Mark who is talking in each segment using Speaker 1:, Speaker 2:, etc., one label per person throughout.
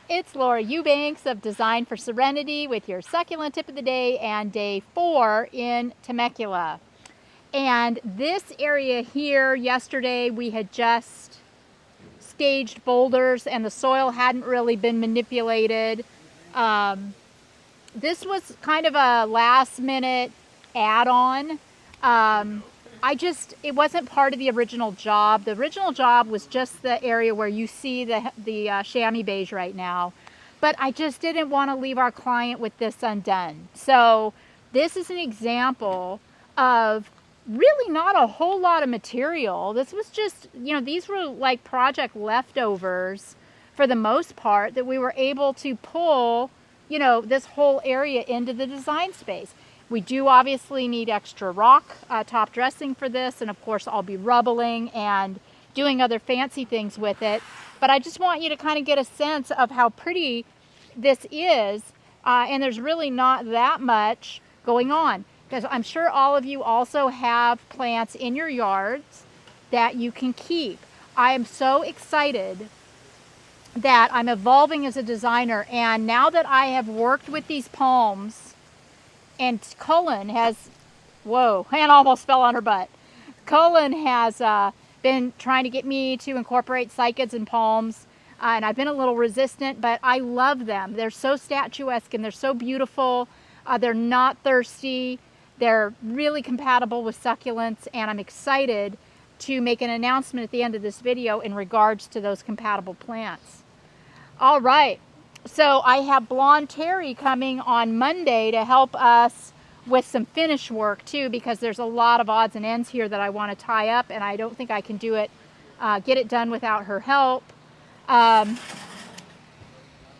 Speaker 1: It's Laura Eubanks of Design for Serenity with your succulent tip of the day and day 4 in Temecula. And this area here, yesterday we had just staged boulders and the soil hadn't really been manipulated. This was kind of a last minute add-on. It wasn't part of the original job. The original job was just the area where you see the chamois beige right now. But I just didn't want to leave our client with this undone. So this is an example of really not a whole lot of material. This was just, these were like project leftovers for the most part that we were able to pull, this whole area into the design space. We do obviously need extra rock top dressing for this, and of course I'll be rubbling and doing other fancy things with it. But I just want you to kind of get a sense of how pretty this is, and there's really not that much going on. Because I'm sure all of you also have plants in your yards that you can keep. I am so excited that I'm evolving as a designer, and now that I have worked with these palms, and Cullen has, whoa, Hannah almost fell on her butt. Cullen has been trying to get me to incorporate cycads and palms, and I've been a little resistant, but I love them. They're so statuesque and they're so beautiful. They're not thirsty. They're really compatible with succulents, and I'm excited to make an announcement at the end of this video in regards to those compatible plants. All right. So I have Blonde Terry coming on Monday to help us with some finish work too, because there's a lot of odds and ends here that I want to tie up, and I don't think I can do it, get it done without her help.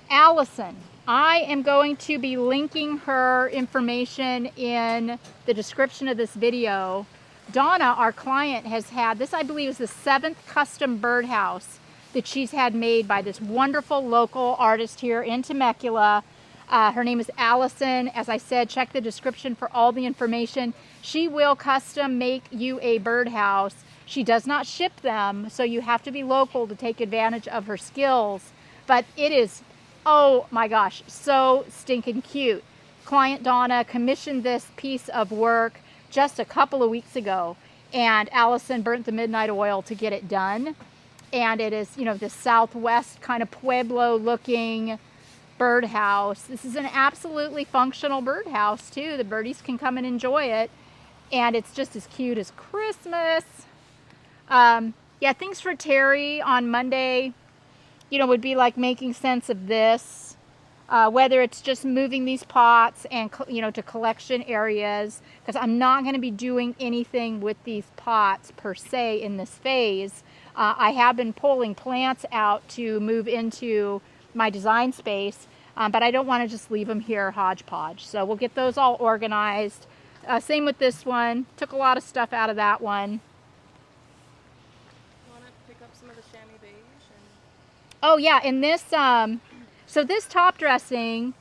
Speaker 1: Alison, I am going to be linking her information in the description of this video. Donna, our client, has had, this I believe is the 7th custom birdhouse that she's had made by this wonderful local artist here in Temecula. Her name is Alison. As I said, check the description for all the information. She will custom make you a birdhouse. She does not ship them, so you have to be local to take advantage of her skills. But it is, oh my gosh, so stinking cute. Client Donna commissioned this piece of work just a couple of weeks ago, and Alison burnt the midnight oil to get it done. And it is, this southwest kind of Pueblo looking birdhouse. This is an absolutely functional birdhouse too. The birdies can come and enjoy it, and it's just as cute as Christmas. Yeah, things for Terry on Monday, would be like making sense of this, whether it's just moving these pots and, to collection areas, because I'm not going to be doing anything with these pots per se in this phase. I have been pulling plants out to move into my design space, but I don't want to just leave them here hodgepodge. So we'll get those all organized. Same with this one. Took a lot of stuff out of that one.
Speaker 2: Want to pick up some of the chamois beige?
Speaker 1: Oh yeah, and this, so this top dressing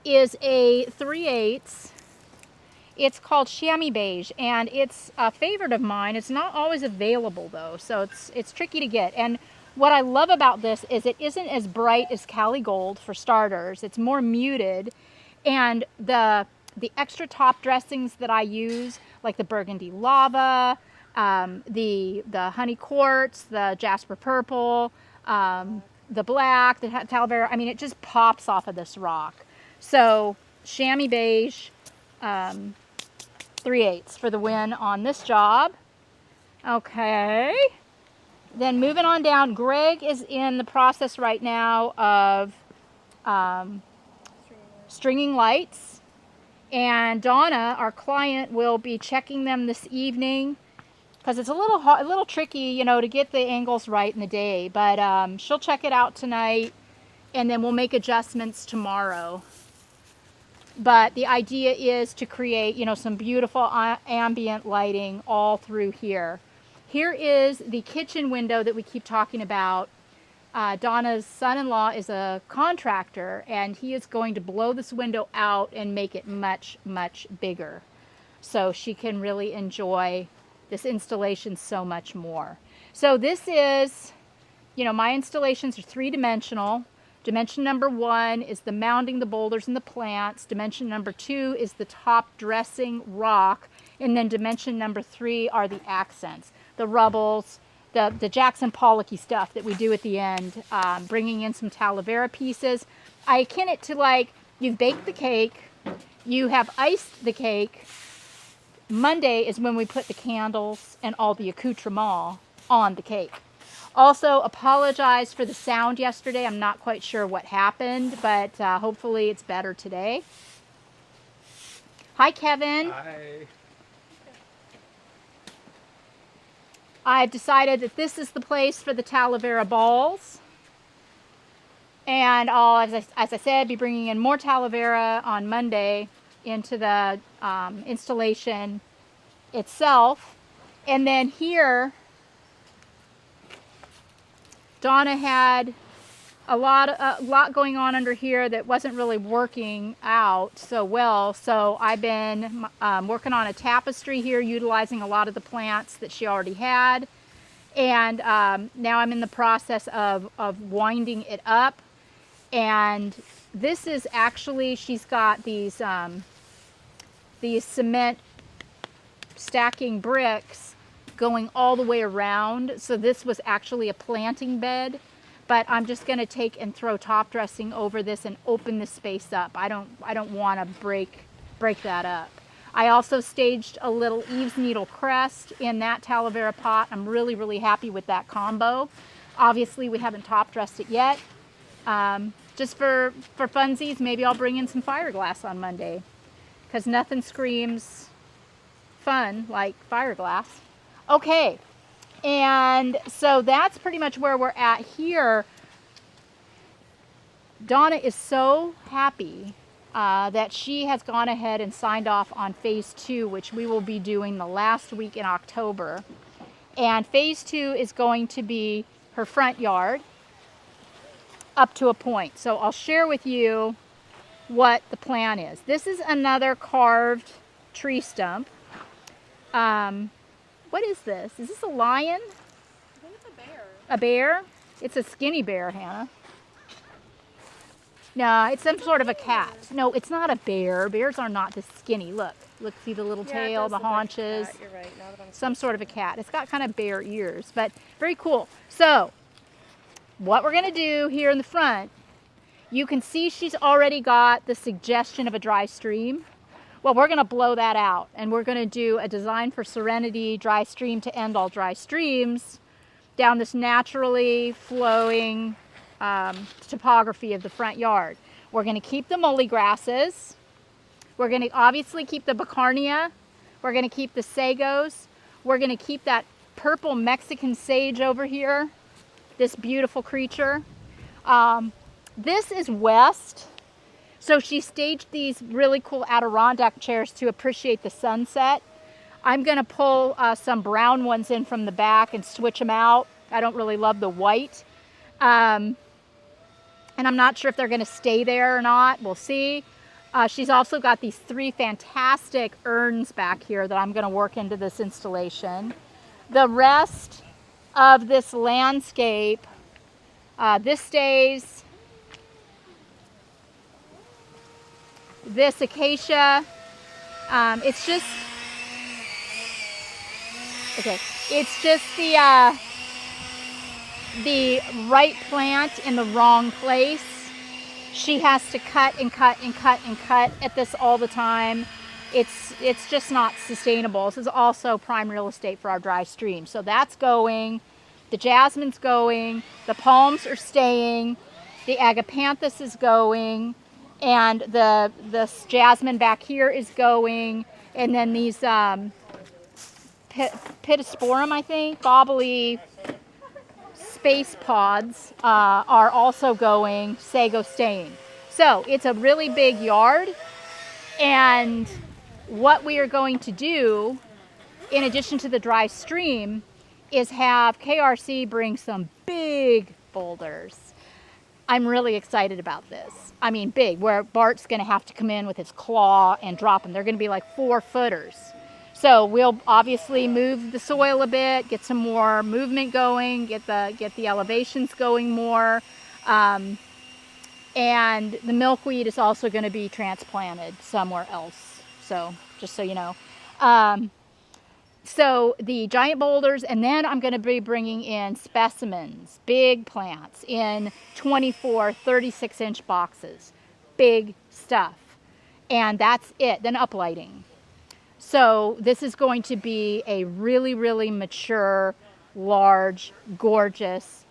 Speaker 1: is a 3/8. It's called chamois beige, and it's a favorite of mine. It's not always available though, so it's tricky to get. And what I love about this is it isn't as bright as Cali Gold for starters. It's more muted, and the extra top dressings that I use, like the burgundy lava, the honey quartz, the jasper purple, the black, the Talavera, I mean, it just pops off of this rock. So chamois beige, 3/8 for the win on this job. Okay. Then moving on down, Greg is in the process right now of stringing lights. And Donna, our client, will be checking them this evening, because it's a little tricky, to get the angles right in the day. But she'll check it out tonight, and then we'll make adjustments tomorrow. But the idea is to create, some beautiful ambient lighting all through here. Here is the kitchen window that we keep talking about. Donna's son-in-law is a contractor, and he is going to blow this window out and make it much, much bigger, so she can really enjoy this installation so much more. So this is, my installations are 3-dimensional. Dimension number 1 is the mounding the boulders and the plants. Dimension number 2 is the top dressing rock. And then dimension number 3 are the accents, the rubbles, the Jackson Pollocky stuff that we do at the end, bringing in some Talavera pieces. I akin it to like you've baked the cake, you have iced the cake. Monday is when we put the candles and all the accoutrements on the cake. Also, apologize for the sound yesterday. I'm not quite sure what happened, but hopefully it's better today. Hi, Kevin.
Speaker 3: Hi.
Speaker 1: I've decided that this is the place for the Talavera balls. And I'll, as I said, be bringing in more Talavera on Monday into the installation itself. And then here, Donna had a lot going on under here that wasn't really working out so well. So I've been working on a tapestry here, utilizing a lot of the plants that she already had. And now I'm in the process of winding it up. And this is actually, she's got these cement stacking bricks going all the way around. So this was actually a planting bed, but I'm just going to take and throw top dressing over this and open this space up. I don't want to break that up. I also staged a little eaves needle crest in that Talavera pot. I'm really, really happy with that combo. Obviously, we haven't top dressed it yet. Just for funsies, maybe I'll bring in some fiberglass on Monday, because nothing screams fun like fiberglass. Okay, and so that's pretty much where we're at here. Donna is so happy that she has gone ahead and signed off on phase 2, which we will be doing the last week in October. And phase 2 is going to be her front yard up to a point. So I'll share with you what the plan is. This is another carved tree stump. What is this? Is this a lion?
Speaker 2: I think it's a bear.
Speaker 1: A bear? It's a skinny bear, Hannah. No, it's some sort of a cat. No, it's not a bear. Bears are not this skinny. Look, see the little tail, the haunches.
Speaker 2: You're right. Now that I'm
Speaker 1: Some sort of a cat. It's got kind of bear ears, but very cool. So, what we're going to do here in the front, you can see she's already got the suggestion of a dry stream. Well, we're going to blow that out, and we're going to do a design for Serenity dry stream to end all dry streams down this naturally flowing topography of the front yard. We're going to keep the mully grasses. We're going to obviously keep the Bacarnia. We're going to keep the sagos. We're going to keep that purple Mexican sage over here, this beautiful creature. This is West. So she staged these really cool Adirondack chairs to appreciate the sunset. I'm going to pull some brown ones in from the back and switch them out. I don't really love the white. And I'm not sure if they're going to stay there or not. We'll see. She's also got these 3 fantastic urns back here that I'm going to work into this installation. The rest of this landscape, this stays. This acacia, it's just, okay, it's just the right plant in the wrong place. She has to cut and cut and cut and cut at this all the time. It's just not sustainable. This is also prime real estate for our dry stream. So that's going, the jasmine's going, the palms are staying, the agapanthus is going, and the jasmine back here is going, and then these pittosporum, I think, bobbly space pods are also going, sago staying. So it's a really big yard, and what we are going to do, in addition to the dry stream, is have KRC bring some big boulders. I'm really excited about this. I mean, big, where Bart's going to have to come in with his claw and drop them. They're going to be like 4-footers. So we'll obviously move the soil a bit, get some more movement going, get the elevations going more. And the milkweed is also going to be transplanted somewhere else. So just so you know. So the giant boulders, and then I'm going to be bringing in specimens, big plants in 24, 36-inch boxes. Big stuff. And that's it. Then uplighting. So this is going to be a really, really mature, large, gorgeous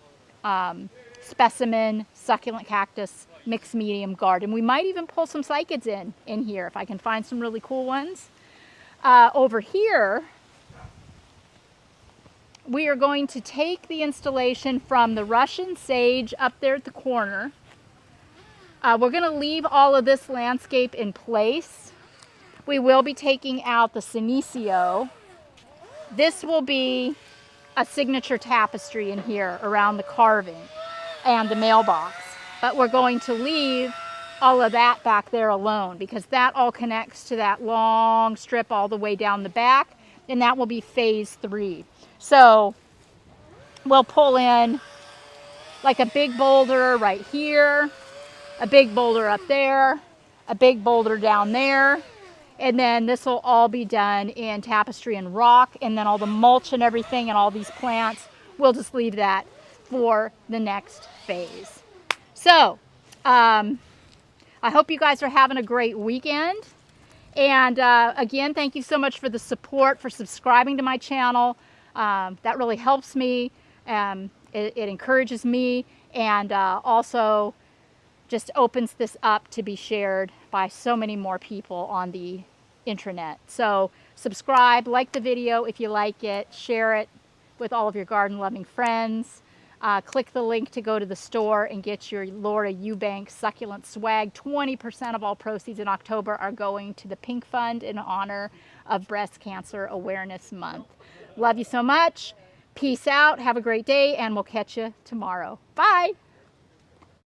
Speaker 1: specimen succulent cactus mixed medium garden. We might even pull some cycads in here if I can find some really cool ones. Over here, we are going to take the installation from the Russian sage up there at the corner. We're going to leave all of this landscape in place. We will be taking out the senecio. This will be a signature tapestry in here around the carving and the mailbox. But we're going to leave all of that back there alone because that all connects to that long strip all the way down the back, and that will be phase 3. So we'll pull in like a big boulder right here, a big boulder up there, a big boulder down there, and then this will all be done in tapestry and rock, and then all the mulch and everything and all these plants, we'll just leave that for the next phase. So I hope you guys are having a great weekend. And again, thank you so much for the support, for subscribing to my channel. That really helps me. It encourages me, and also just opens this up to be shared by so many more people on the intranet. So subscribe, like the video if you like it, share it with all of your garden loving friends. Click the link to go to the store and get your Laura Eubank succulent swag. 20% of all proceeds in October are going to the Pink Fund in honor of Breast Cancer Awareness Month. Love you so much. Peace out. Have a great day, and we'll catch you tomorrow. Bye.